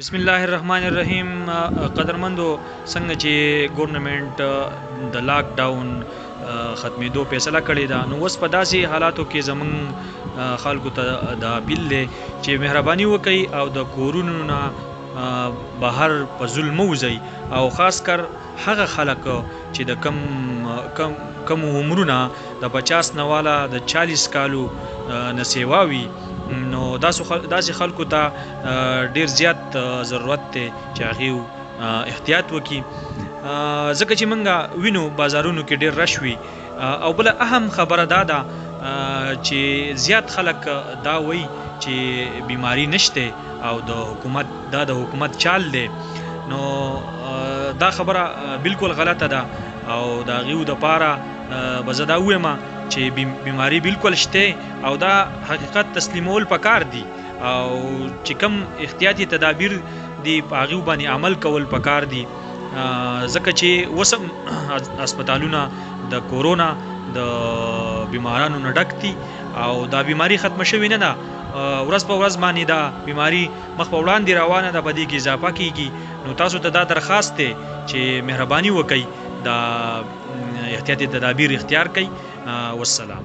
بسم الله الرحمن الرحیم. قدرمندو، څنګه چې ګورنمنت د لاک ډاون ختمېدو فیصله کړې ده، نو اوس په داسې حالاتو کې زمون خلکو ته د اپیل دی چې مهرباني وکړي او د کورونو نه بهر په ظلم ووځئ، او خاص کر هغه خلک چې د کم عمرونه د 50 نه والا د 40 کالو نه سیوا وي، نو داسې خلکو ته ډیر زیات ضرورت دی چې هغه احتیاط وکړي، ځکه چې موږ وینو بازارونو کې ډیر رش وي. او بل اهم خبره دا ده چې زیات خلک دا وایي چې بیماری نشته او د حکومت چال دی، نو دا خبره بالکل غلطه ده. او دا غیو د پاره بزه دا وایم چې بیماری بالکل شته او دا حقیقت تسلیمول پکار دي، او چې کم احتیاطي تدابیر دی په هغه باندې عمل کول پکار دي، ځکه چې وسم هسپتالونه د کورونا د بیمارانو نه ډک دي او دا بیماری ختم شوی نه ده. ورځ په ورځ باندې دا بیماری مخ په وړاندې روانه ده، په دې کې اضافه کیږي. نو تاسو ته دا درخواست دی چې مهرباني وکړئ دا احتیاطي تدابیر اختیار کړئ. والسلام.